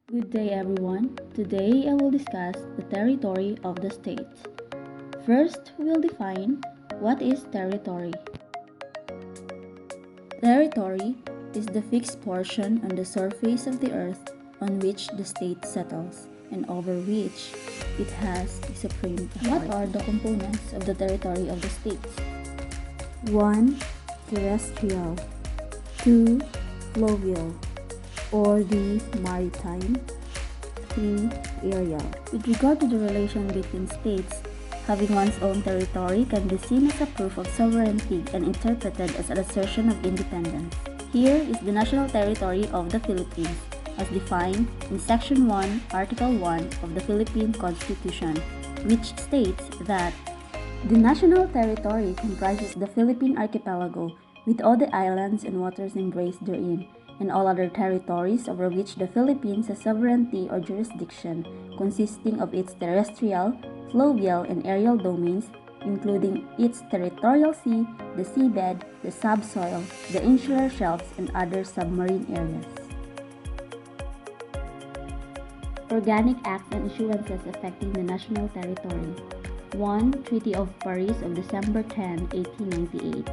Good day, everyone. Today I will discuss the territory of the states. First, we'll define what is territory. Territory is the fixed portion on the surface of the earth on which the state settles and over which it has a supreme authority. What are the components of the territory of the states? 1. Terrestrial. 2. Fluvial or the maritime. 3. Aerial. With regard to the relation between states, having one's own territory can be seen as a proof of sovereignty and interpreted as an assertion of independence. Here is the national territory of the Philippines, as defined in Section 1, Article 1 of the Philippine Constitution, which states that the national territory comprises the Philippine archipelago, with all the islands and waters embraced therein, and all other territories over which the Philippines has sovereignty or jurisdiction, consisting of its terrestrial, fluvial, and aerial domains, including its territorial sea, the seabed, the subsoil, the insular shelves, and other submarine areas. Organic acts and issuances affecting the national territory. 1. Treaty of Paris of December 10, 1898.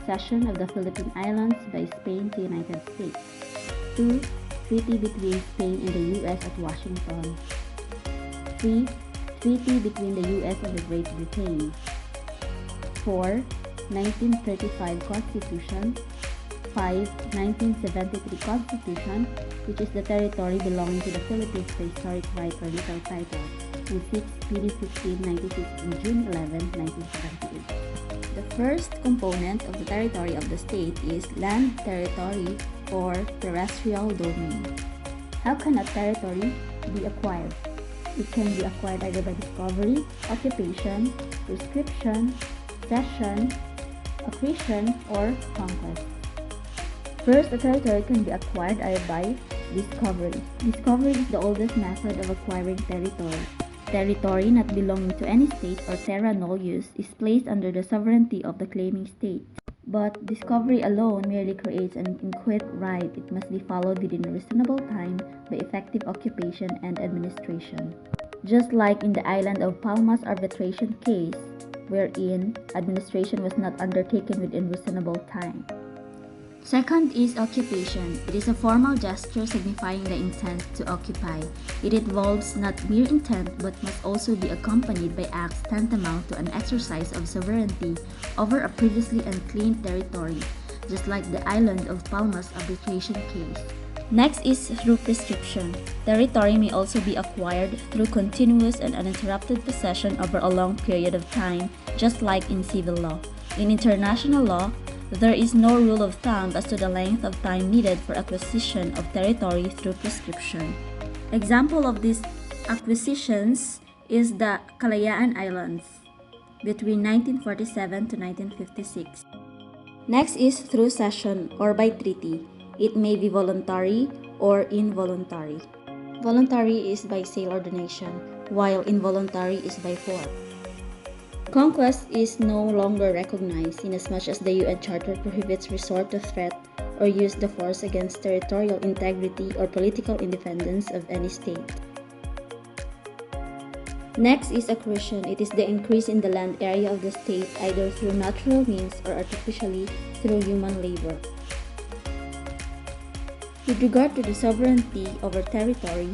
Cession of the Philippine Islands by Spain to United States. 2. Treaty between Spain and the U.S. at Washington. 3. Treaty between the U.S. and the Great Britain. 4. 1935 Constitution. 5. 1973 Constitution, which is the territory belonging to the Philippines by historic right or legal title. And 6. PD 1596 on June 11, 1978. The first component of the territory of the state is land territory or terrestrial domain. How can a territory be acquired? It can be acquired either by discovery, occupation, prescription, cession, accretion, or conquest. First, a territory can be acquired either by discovery. Discovery is the oldest method of acquiring territory. Territory not belonging to any state or terra nullius is placed under the sovereignty of the claiming state. But discovery alone merely creates an inchoate right. It must be followed within a reasonable time by effective occupation and administration. Just like in the island of Palma's arbitration case, wherein administration was not undertaken within reasonable time. Second is occupation. It is a formal gesture signifying the intent to occupy. It involves not mere intent but must also be accompanied by acts tantamount to an exercise of sovereignty over a previously unclaimed territory, just like the island of Palma's arbitration case. Next is through prescription. Territory may also be acquired through continuous and uninterrupted possession over a long period of time, just like in civil law. In international law, there is no rule of thumb as to the length of time needed for acquisition of territory through prescription. Example of these acquisitions is the Kalayaan Islands between 1947 to 1956. Next is through cession or by treaty. It may be voluntary or involuntary. Voluntary is by sale or donation, while involuntary is by force. Conquest is no longer recognized inasmuch as the UN Charter prohibits resort to threat or use the force against territorial integrity or political independence of any state. Next is accretion. It is the increase in the land area of the state either through natural means or artificially through human labor. With regard to the sovereignty over territory,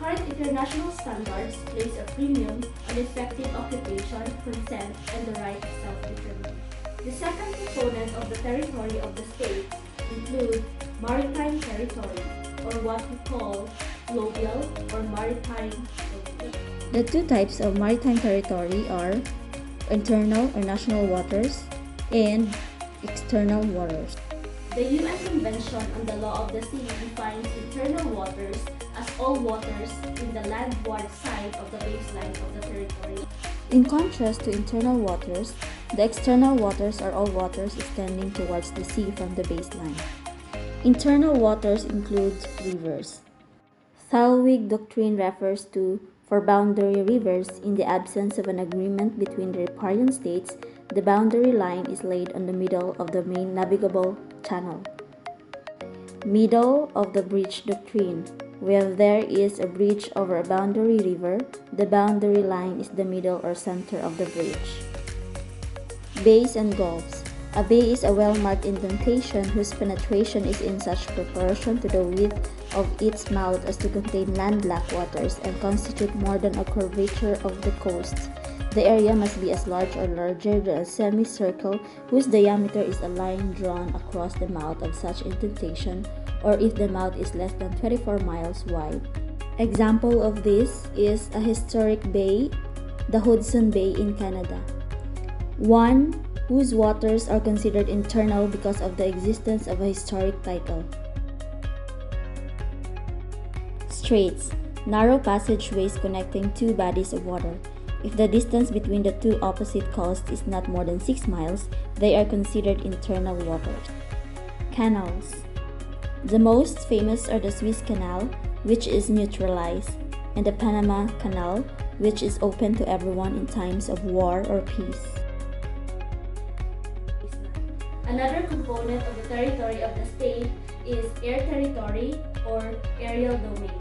current international standards place a premium on effective occupation, consent, and the right to self-determine. The second component of the territory of the state include maritime territory, or what we call fluvial or maritime territory. The two types of maritime territory are internal or national waters and external waters. The UN Convention on the Law of the Sea defines internal waters as all waters in the landward side of the baseline of the territory. In contrast to internal waters, the external waters are all waters extending towards the sea from the baseline. Internal waters include rivers. Thalweg Doctrine refers to, for boundary rivers, in the absence of an agreement between the riparian states, the boundary line is laid on the middle of the main navigable channel. Middle of the Bridge Doctrine. Where there is a bridge over a boundary river, the boundary line is the middle or center of the bridge. Bays and gulfs. A bay is a well-marked indentation whose penetration is in such proportion to the width of its mouth as to contain landlocked waters and constitute more than a curvature of the coast. The area must be as large or larger than a semicircle whose diameter is a line drawn across the mouth of such indentation, or if the mouth is less than 24 miles wide. Example of this is a historic bay, the Hudson Bay in Canada. One whose waters are considered internal because of the existence of a historic title. Straits, narrow passageways connecting two bodies of water. If the distance between the two opposite coasts is not more than 6 miles, they are considered internal waters. Canals. The most famous are the Suez Canal, which is neutralized, and the Panama Canal, which is open to everyone in times of war or peace. Another component of the territory of the state is air territory or aerial domain.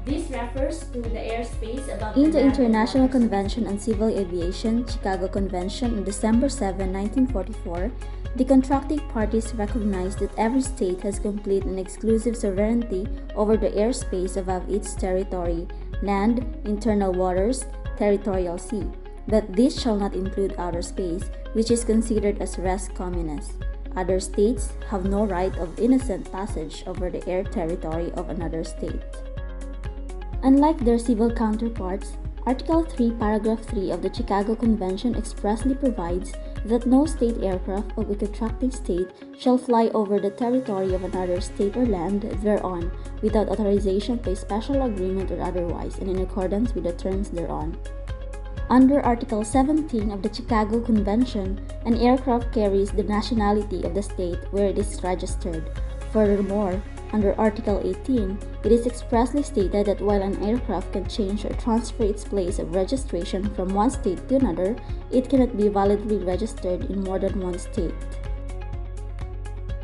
This refers to the airspace above the International Convention on Civil Aviation, Chicago Convention on December 7, 1944, the contracting parties recognized that every state has complete and exclusive sovereignty over the airspace above its territory, land, internal waters, territorial sea. But this shall not include outer space, which is considered as res communis. Other states have no right of innocent passage over the air territory of another state. Unlike their civil counterparts, Article 3, Paragraph 3 of the Chicago Convention expressly provides that no state aircraft of a contracting state shall fly over the territory of another state or land thereon without authorization by special agreement or otherwise, and in accordance with the terms thereon. Under Article 17 of the Chicago Convention, an aircraft carries the nationality of the state where it is registered. Furthermore, under Article 18, it is expressly stated that while an aircraft can change or transfer its place of registration from one state to another, it cannot be validly registered in more than one state.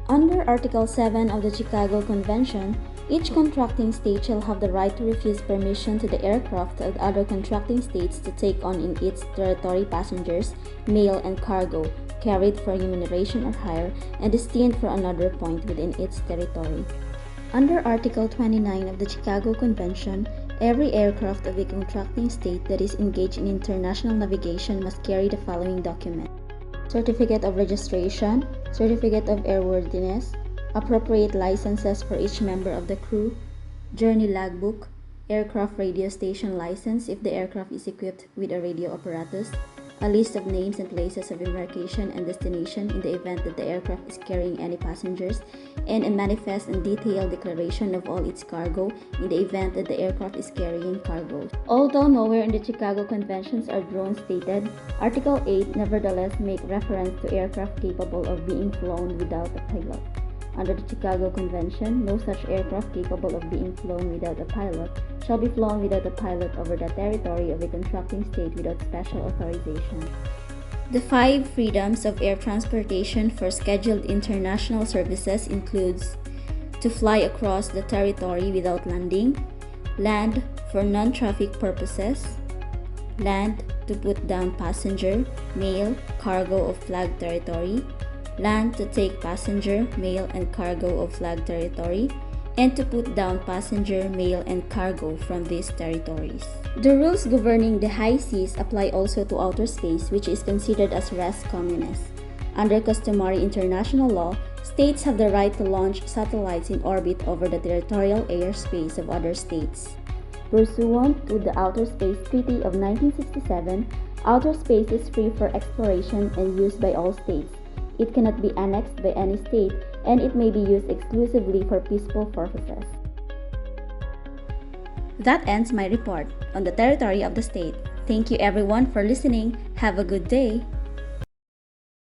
Under Article 7 of the Chicago Convention, each contracting state shall have the right to refuse permission to the aircraft of other contracting states to take on in its territory passengers, mail, and cargo carried for remuneration or hire and destined for another point within its territory. Under Article 29 of the Chicago Convention, every aircraft of a contracting state that is engaged in international navigation must carry the following document: Certificate of Registration, Certificate of Airworthiness, appropriate licenses for each member of the crew, journey logbook, aircraft radio station license if the aircraft is equipped with a radio apparatus, a list of names and places of embarkation and destination in the event that the aircraft is carrying any passengers, and a manifest and detailed declaration of all its cargo in the event that the aircraft is carrying cargo. Although nowhere in the Chicago Conventions are drones stated, Article 8 nevertheless makes reference to aircraft capable of being flown without a pilot. Under the Chicago Convention, no such aircraft capable of being flown without a pilot shall be flown without a pilot over the territory of a contracting state without special authorization. The 5 freedoms of air transportation for scheduled international services includes to fly across the territory without landing, land for non-traffic purposes, land to put down passenger, mail, cargo of flag territory, land to take passenger, mail, and cargo of flag territory, and to put down passenger, mail, and cargo from these territories. The rules governing the high seas apply also to outer space, which is considered as res communis. Under customary international law, states have the right to launch satellites in orbit over the territorial airspace of other states. Pursuant to the Outer Space Treaty of 1967, outer space is free for exploration and use by all states. It cannot be annexed by any state, and it may be used exclusively for peaceful purposes. That ends my report on the territory of the state. Thank you everyone for listening. Have a good day.